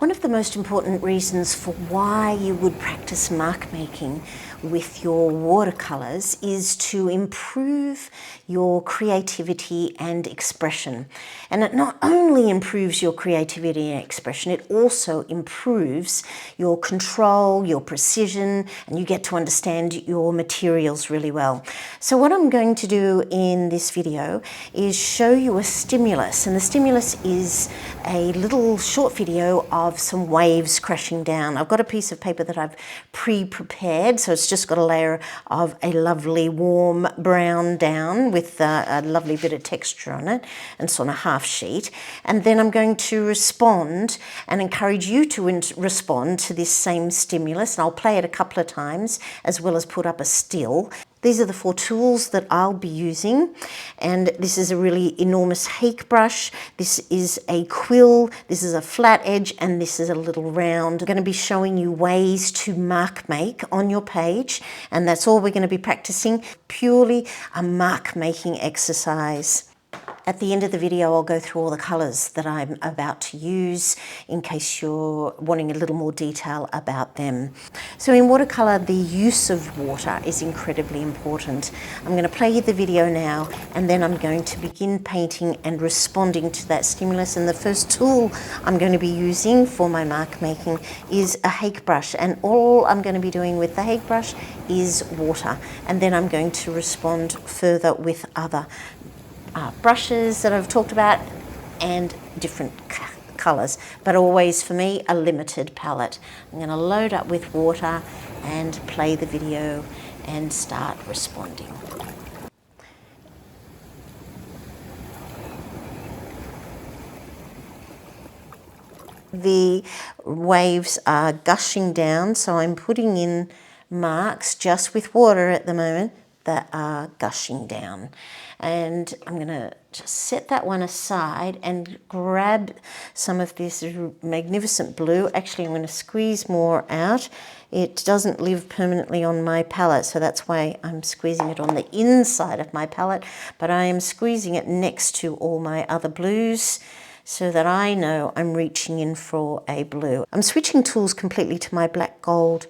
One of the most important reasons for why you would practice mark making with your watercolors is to improve your creativity and expression. And it not only improves your creativity and expression, it also improves your control, your precision, and you get to understand your materials really well. So what I'm going to do in this video is show you a stimulus, and the stimulus is a little short video of some waves crashing down. I've got a piece of paper that I've pre-prepared, so it's just got a layer of a lovely warm brown down with a lovely bit of texture on it, and it's on a half sheet. And then I'm going to respond and encourage you to respond to this same stimulus, and I'll play it a couple of times as well as put up a still. These are the 4 tools that I'll be using, and this is a really enormous hake brush, this is a quill, this is a flat edge, and this is a little round. I'm going to be showing you ways to mark make on your page, and that's all we're going to be practicing, purely a mark making exercise. At the end of the video, I'll go through all the colours that I'm about to use in case you're wanting a little more detail about them. So in watercolour, the use of water is incredibly important. I'm going to play you the video now, and then I'm going to begin painting and responding to that stimulus. And the first tool I'm going to be using for my mark making is a hake brush, and all I'm going to be doing with the hake brush is water. And then I'm going to respond further with other brushes that I've talked about and different colours, but always for me a limited palette. I'm going to load up with water and play the video and start responding. The waves are gushing down, so I'm putting in marks just with water at the moment that are gushing down. And I'm going to just set that one aside and grab some of this magnificent blue. Actually, I'm going to squeeze more out. It doesn't live permanently on my palette, so that's why I'm squeezing it on the inside of my palette, but I am squeezing it next to all my other blues so that I know I'm reaching in for a blue. I'm switching tools completely to my black gold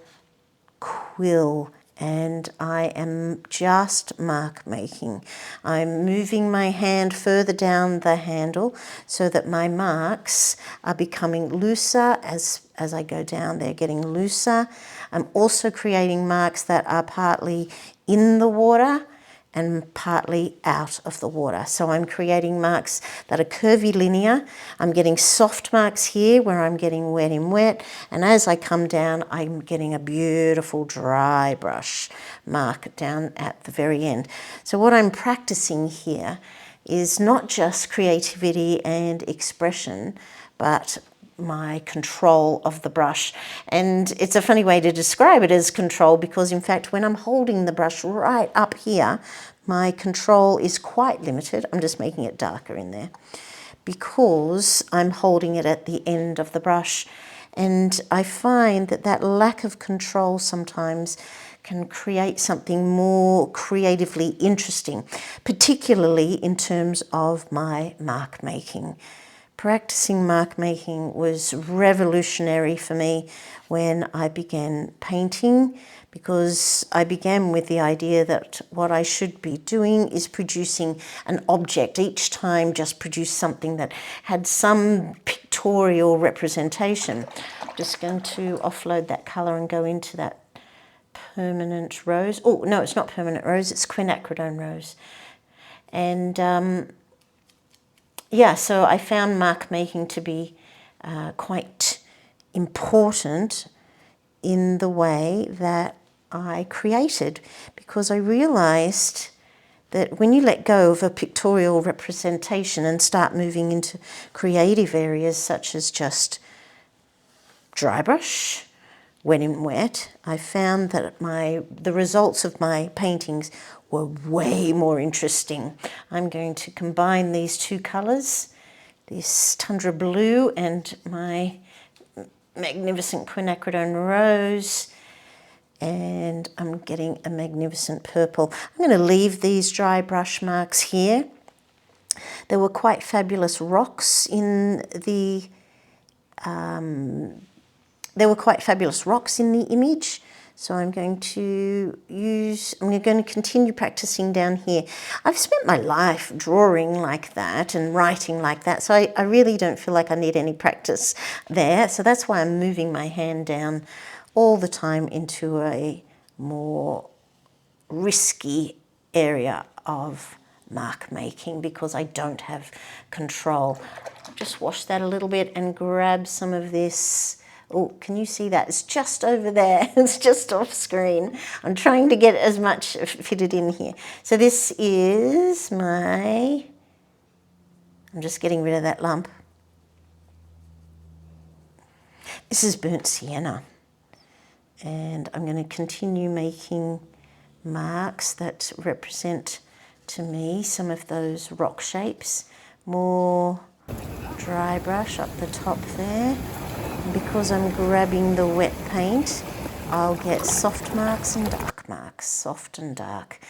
quill, and I am just mark making. I'm moving my hand further down the handle so that my marks are becoming looser as I go down. They're getting looser. I'm also creating marks that are partly in the water and partly out of the water. So I'm creating marks that are curvy linear. I'm getting soft marks here where I'm getting wet in wet, and as I come down, I'm getting a beautiful dry brush mark down at the very end. So what I'm practicing here is not just creativity and expression, but my control of the brush. And it's a funny way to describe it as control, because in fact when I'm holding the brush right up here, my control is quite limited. I'm just making it darker in there because I'm holding it at the end of the brush, and I find that that lack of control sometimes can create something more creatively interesting, particularly in terms of my mark making. Practicing mark making was revolutionary for me when I began painting, because I began with the idea that what I should be doing is producing an object. Each time just produce something that had some pictorial representation. I'm just going to offload that colour and go into that permanent rose. Oh, no, it's not permanent rose, it's quinacridone rose. And yeah, so I found mark making to be quite important in the way that I created, because I realized that when you let go of a pictorial representation and start moving into creative areas such as just dry brush, wet in wet, I found that the results of my paintings were way more interesting. I'm going to combine these 2 colours, this tundra blue and my magnificent quinacridone rose, and I'm getting a magnificent purple. I'm going to leave these dry brush marks here. There were quite fabulous rocks in the there were quite fabulous rocks in the image. So I'm going to continue practicing down here. I've spent my life drawing like that and writing like that, so I really don't feel like I need any practice there. So that's why I'm moving my hand down all the time into a more risky area of mark making because I don't have control. I'll just wash that a little bit and grab some of this. Oh, can you see that? It's just over there. It's just off screen. I'm trying to get as much fitted in here. So this is I'm just getting rid of that lump. This is burnt sienna. And I'm going to continue making marks that represent to me some of those rock shapes. More dry brush up the top there. And because I'm grabbing the wet paint, I'll get soft marks and dark marks, soft and dark.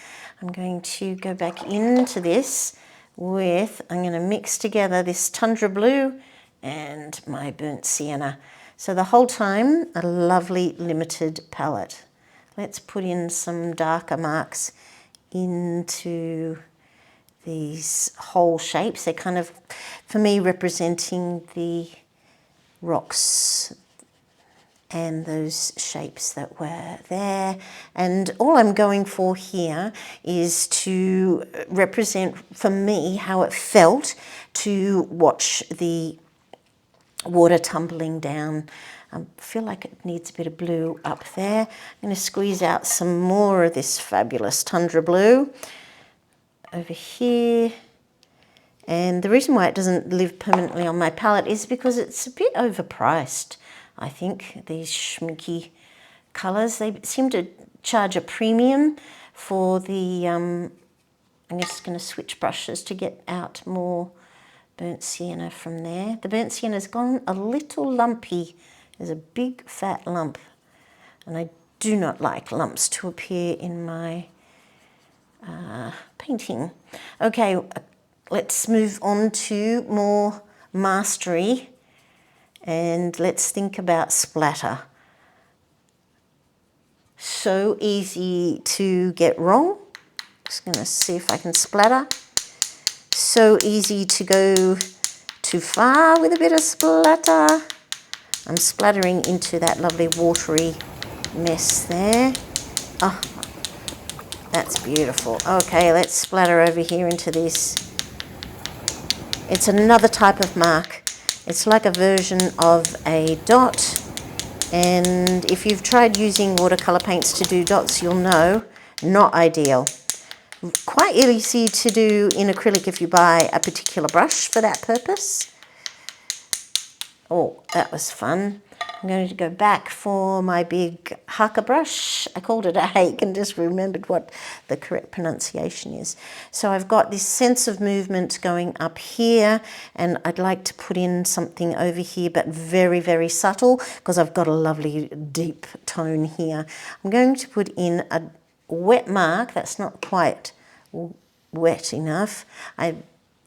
I'm going to go back into this with, I'm going to mix together this tundra blue and my burnt sienna. So the whole time, a lovely limited palette. Let's put in some darker marks into these whole shapes. They're kind of, for me, representing the rocks and those shapes that were there. And all I'm going for here is to represent for me how it felt to watch the water tumbling down. I feel like it needs a bit of blue up there. I'm going to squeeze out some more of this fabulous tundra blue over here. And the reason why it doesn't live permanently on my palette is because it's a bit overpriced, I think, these schminky colours. They seem to charge a premium for the, I'm just going to switch brushes to get out more burnt sienna from there. The burnt sienna's gone a little lumpy. There's a big fat lump, and I do not like lumps to appear in my painting. Okay, let's move on to more mastery, and let's think about splatter. So easy to get wrong. Just going to see if I can splatter. So easy to go too far with a bit of splatter. I'm splattering into that lovely watery mess there. Oh, that's beautiful. Okay, let's splatter over here into this. It's another type of mark. It's like a version of a dot. And if you've tried using watercolour paints to do dots, you'll know, not ideal. Quite easy to do in acrylic if you buy a particular brush for that purpose. Oh, that was fun. I'm going to go back for my big haka brush. I called it a hake and just remembered what the correct pronunciation is. So I've got this sense of movement going up here, and I'd like to put in something over here, but very, very subtle, because I've got a lovely deep tone here. I'm going to put in a wet mark that's not quite wet enough.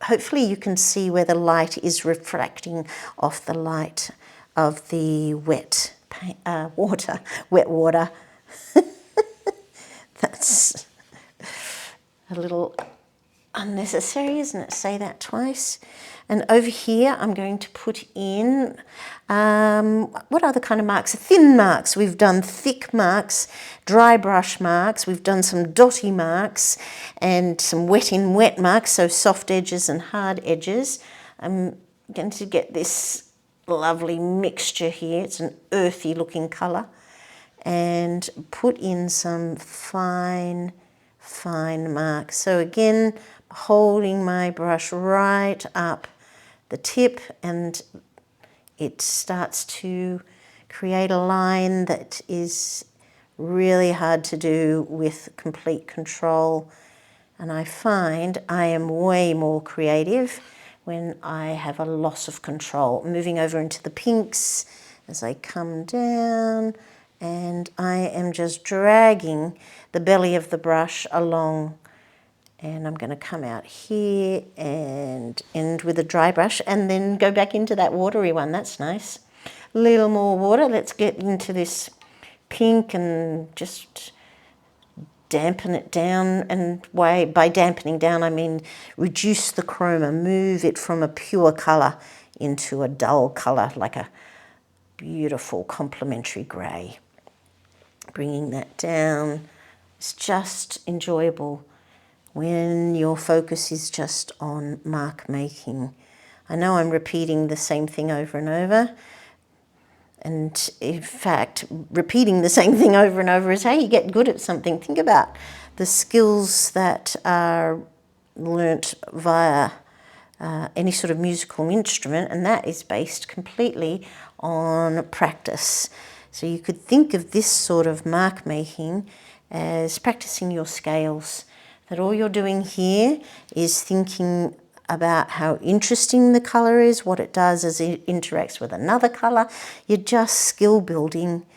Hopefully you can see where the light is refracting off the light of the wet water. That's a little unnecessary, isn't it? Say that twice. And over here, I'm going to put in, what other kind of marks? Thin marks. We've done thick marks, dry brush marks. We've done some dotty marks and some wet in wet marks, so soft edges and hard edges. I'm going to get this lovely mixture here. It's an earthy looking colour. And put in some fine marks. So again, holding my brush right up the tip, and it starts to create a line that is really hard to do with complete control. And I find I am way more creative when I have a loss of control. Moving over into the pinks as I come down, and I am just dragging the belly of the brush along. And I'm going to come out here and end with a dry brush and then go back into that watery one. That's nice. little more water. Let's get into this pink and just dampen it down. And by dampening down, I mean reduce the chroma, move it from a pure colour into a dull colour, like a beautiful complementary grey. Bringing that down. It's just enjoyable when your focus is just on mark making. I know I'm repeating the same thing over and over, and in fact, repeating the same thing over and over is how you get good at something. Think about the skills that are learnt via any sort of musical instrument, and that is based completely on practice. So you could think of this sort of mark making as practicing your scales, that all you're doing here is thinking about how interesting the colour is, what it does as it interacts with another colour. You're just skill building,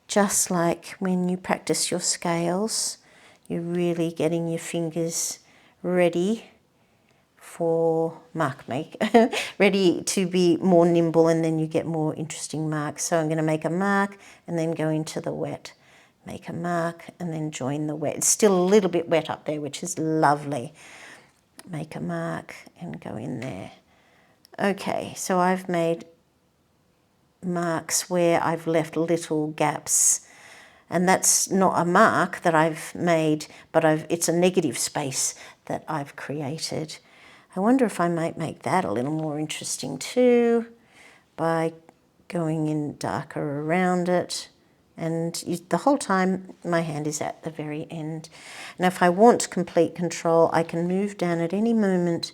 just like when you practice your scales. You're really getting your fingers ready for mark make, ready to be more nimble, and then you get more interesting marks. So I'm going to make a mark and then go into the wet. Make a mark and then join the wet. It's still a little bit wet up there, which is lovely. Make a mark and go in there. Okay, so I've made marks where I've left little gaps, and that's not a mark that I've made, but it's a negative space that I've created. I wonder if I might make that a little more interesting too by going in darker around it. And the whole time my hand is at the very end. Now if I want complete control, I can move down at any moment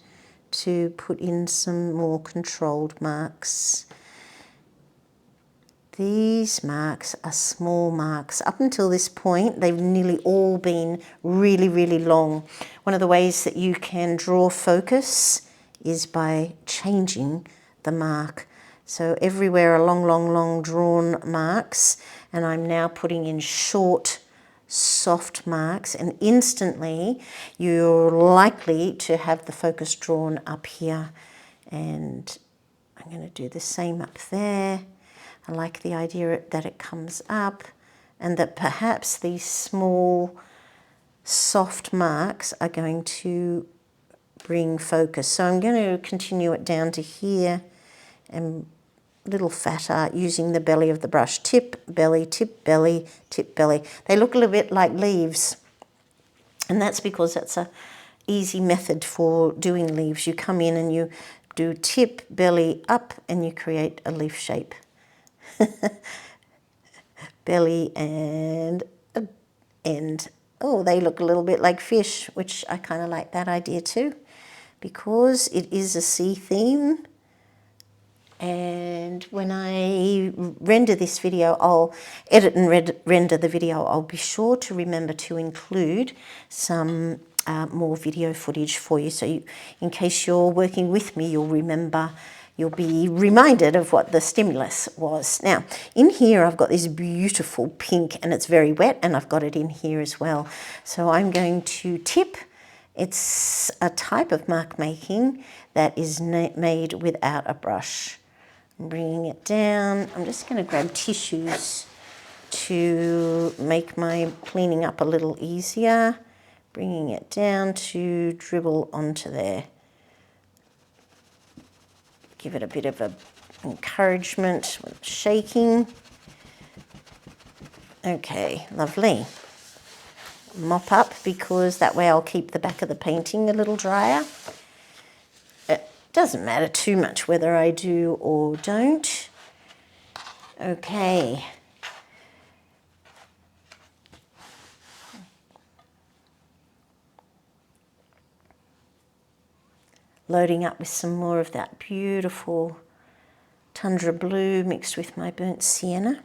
to put in some more controlled marks. These marks are small marks. Up until this point, they've nearly all been really, really long. One of the ways that you can draw focus is by changing the mark. So everywhere are long, long, long drawn marks, and I'm now putting in short, soft marks, and instantly you're likely to have the focus drawn up here. And I'm going to do the same up there. I like the idea that it comes up, and that perhaps these small, soft marks are going to bring focus. So I'm going to continue it down to here and a little fatter using the belly of the brush. Tip, belly, tip, belly, tip, belly. They look a little bit like leaves, and that's because that's a easy method for doing leaves. You come in and you do tip, belly, up, and you create a leaf shape. Belly and end. Oh, they look a little bit like fish, which I kind of like that idea too, because it is a sea theme. And when I render this video, I'll edit and render the video. I'll be sure to remember to include some more video footage for you. So in case you're working with me, you'll be reminded of what the stimulus was. Now, in here I've got this beautiful pink, and it's very wet, and I've got it in here as well. So I'm going to tip. It's a type of mark making that is made without a brush. I'm bringing it down. I'm just going to grab tissues to make my cleaning up a little easier. Bringing it down to dribble onto there. Give it a bit of a encouragement with shaking. Okay, lovely. Mop up, because that way I'll keep the back of the painting a little drier. It doesn't matter too much whether I do or don't. Okay. Loading up with some more of that beautiful tundra blue mixed with my burnt sienna.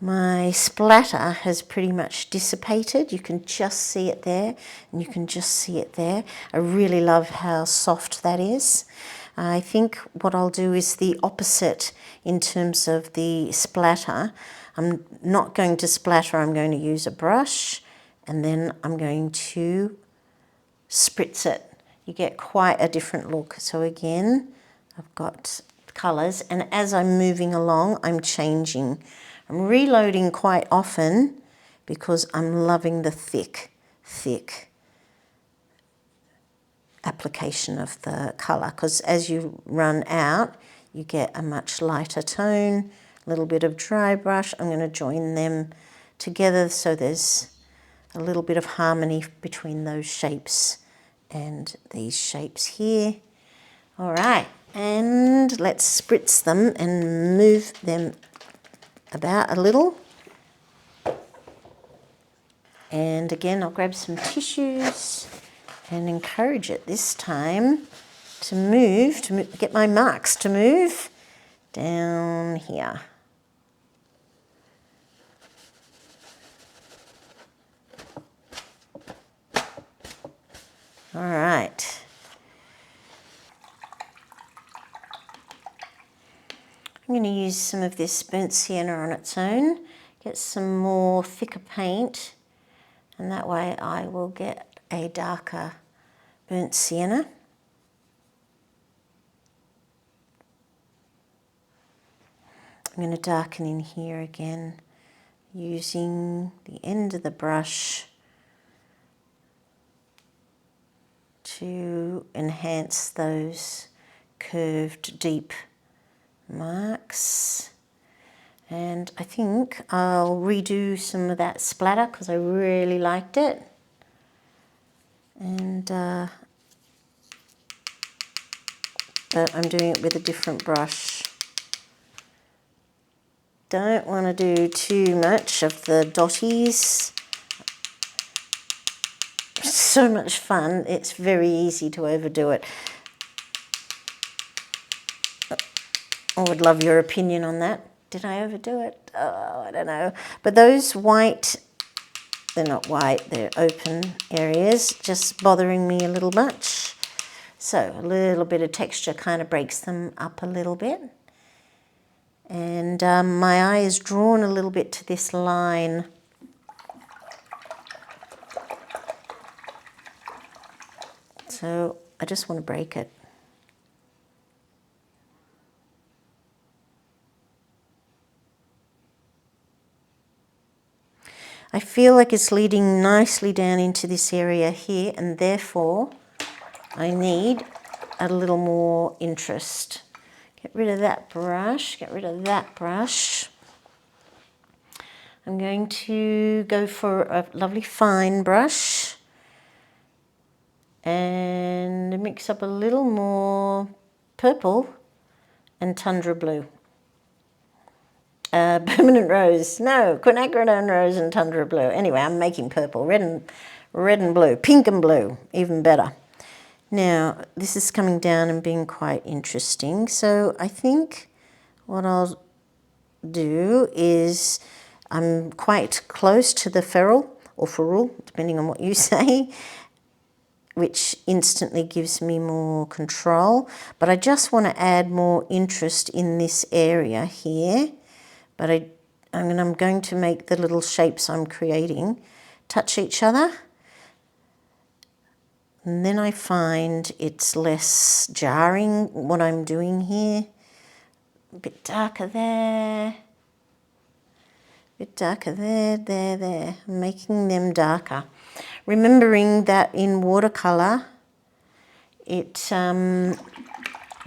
My splatter has pretty much dissipated. You can just see it there, and you can just see it there. I really love how soft that is. I think what I'll do is the opposite in terms of the splatter. I'm not going to splatter, I'm going to use a brush, and then I'm going to spritz it. You get quite a different look. So again, I've got colours, and as I'm moving along, I'm changing. I'm reloading quite often because I'm loving the thick application of the colour, because as you run out, you get a much lighter tone, a little bit of dry brush. I'm going to join them together so there's a little bit of harmony between those shapes and these shapes here. All right, and let's spritz them and move them about a little. And again, I'll grab some tissues and encourage it this time to move, get my marks to move down here. All right. I'm going to use some of this burnt sienna on its own, get some more thicker paint, and that way I will get a darker burnt sienna. I'm going to darken in here again using the end of the brush to enhance those curved deep marks. And I think I'll redo some of that splatter because I really liked it. And but I'm doing it with a different brush. Don't want to do too much of the dotties. It's so much fun, it's very easy to overdo it. I would love your opinion on that. Did I overdo it? Oh, I don't know. But those white, they're not white, they're open areas, just bothering me a little much. So a little bit of texture kind of breaks them up a little bit. And my eye is drawn a little bit to this line. So I just want to break it. I feel like it's leading nicely down into this area here, and therefore I need a little more interest. Get rid of that brush, get rid of that brush. I'm going to go for a lovely fine brush and mix up a little more purple and tundra blue. Permanent rose, no, quinacridone rose and tundra blue. Anyway, I'm making purple, red and blue, pink and blue, even better. Now, this is coming down and being quite interesting. So I think what I'll do is, I'm quite close to the ferrule, or ferrule, depending on what you say, which instantly gives me more control. But I just want to add more interest in this area here. But I'm going to make the little shapes I'm creating touch each other. And then I find it's less jarring what I'm doing here. A bit darker there. A bit darker there, there. I'm making them darker. Remembering that in watercolour, it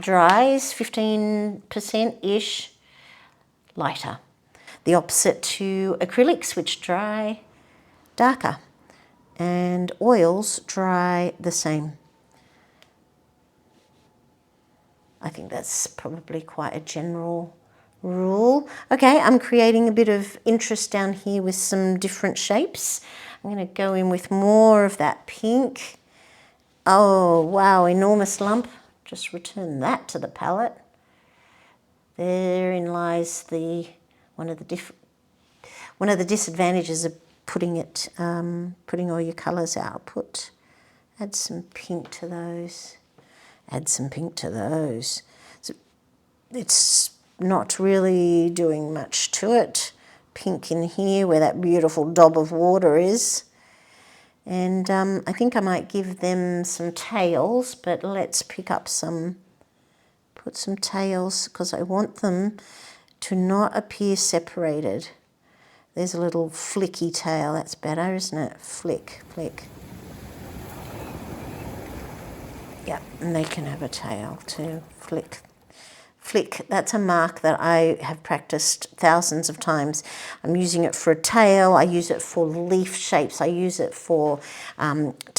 dries 15%-ish lighter. The opposite to acrylics, which dry darker, and oils dry the same. I think that's probably quite a general rule. Okay, I'm creating a bit of interest down here with some different shapes. I'm going to go in with more of that pink. Oh, wow, enormous lump. Just return that to the palette. Therein lies one of the disadvantages of putting all your colours out. Add some pink to those. Add some pink to those. So it's not really doing much to it. Pink in here where that beautiful daub of water is. And I think I might give them some tails, but let's pick up some put some tails because I want them to not appear separated. There's a little flicky tail. That's better, isn't it? Flick, flick. Yeah, and they can have a tail too. Flick. Flick, that's a mark that I have practiced thousands of times. I'm using it for a tail, I use it for leaf shapes, I use it for,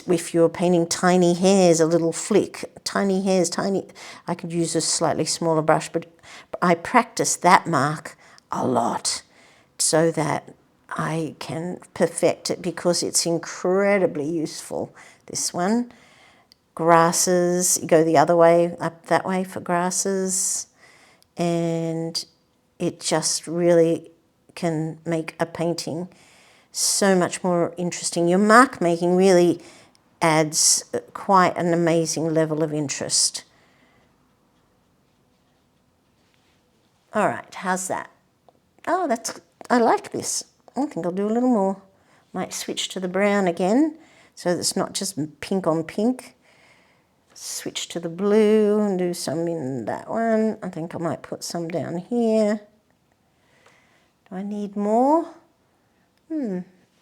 if you're painting tiny hairs, a little flick, tiny hairs, tiny, I could use a slightly smaller brush, but I practice that mark a lot so that I can perfect it because it's incredibly useful. This one, grasses, you go the other way, up that way for grasses. And it just really can make a painting so much more interesting. Your mark making really adds quite an amazing level of interest. All right, how's that? Oh, I like this. I think I'll do a little more. Might switch to the brown again so that it's not just pink on pink. Switch to the blue and do some in that one. I think I might put some down here. Do I need more?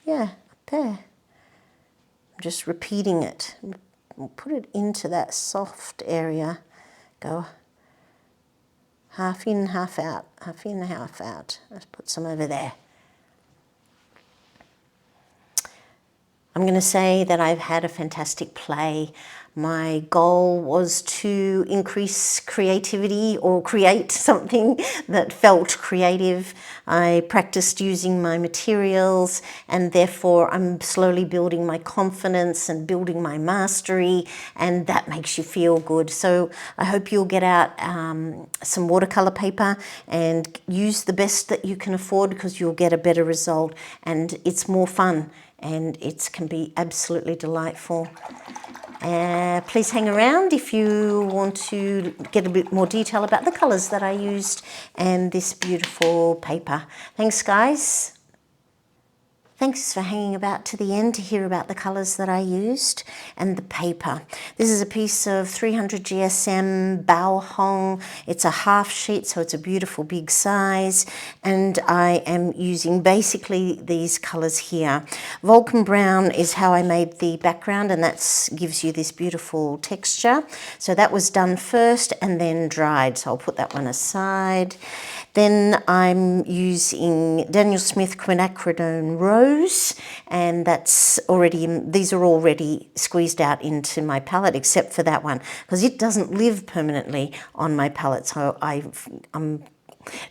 Yeah, up there. I'm just repeating it. We'll put it into that soft area. Go half in, half out, half in, half out. Let's put some over there. I'm going to say that I've had a fantastic play. My goal was to increase creativity or create something that felt creative. I practiced using my materials and therefore I'm slowly building my confidence and building my mastery, and that makes you feel good. So I hope you'll get out some watercolor paper and use the best that you can afford because you'll get a better result and it's more fun and it can be absolutely delightful. Please hang around if you want to get a bit more detail about the colours that I used and this beautiful paper. Thanks, guys. Thanks for hanging about to the end to hear about the colours that I used and the paper. This is a piece of 300 GSM Baohong. It's a half sheet, so it's a beautiful big size. And I am using basically these colours here. Vulcan Brown is how I made the background, and that gives you this beautiful texture. So that was done first and then dried. So I'll put that one aside. Then I'm using Daniel Smith Quinacridone Rose, and these are already squeezed out into my palette, except for that one, because it doesn't live permanently on my palette. So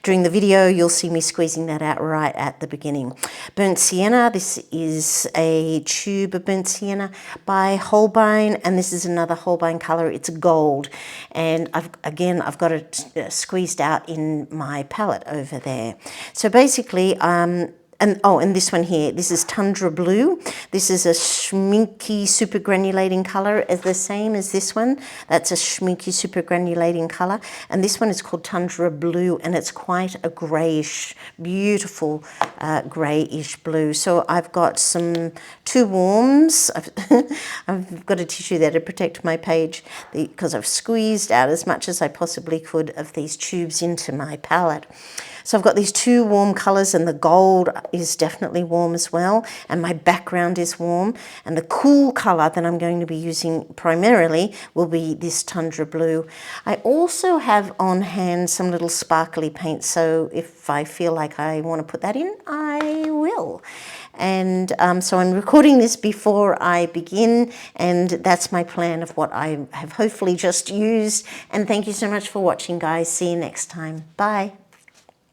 during the video, you'll see me squeezing that out right at the beginning. Burnt Sienna, this is a tube of Burnt Sienna by Holbein, and this is another Holbein colour. It's gold, and I've got it squeezed out in my palette over there. So basically, and this one here, this is Tundra Blue. This is a schminky super granulating colour, the same as this one. That's a schminky super granulating colour. And this one is called Tundra Blue, and it's quite a greyish, beautiful greyish blue. So I've got two warms. I've got a tissue there to protect my page because I've squeezed out as much as I possibly could of these tubes into my palette. So I've got these two warm colours, and the gold is definitely warm as well, and my background is warm, and the cool colour that I'm going to be using primarily will be this Tundra Blue. I also have on hand some little sparkly paint, so if I feel like I want to put that in, I will. And so I'm recording this before I begin, and that's my plan of what I have hopefully just used. And thank you so much for watching, guys. See you next time. Bye.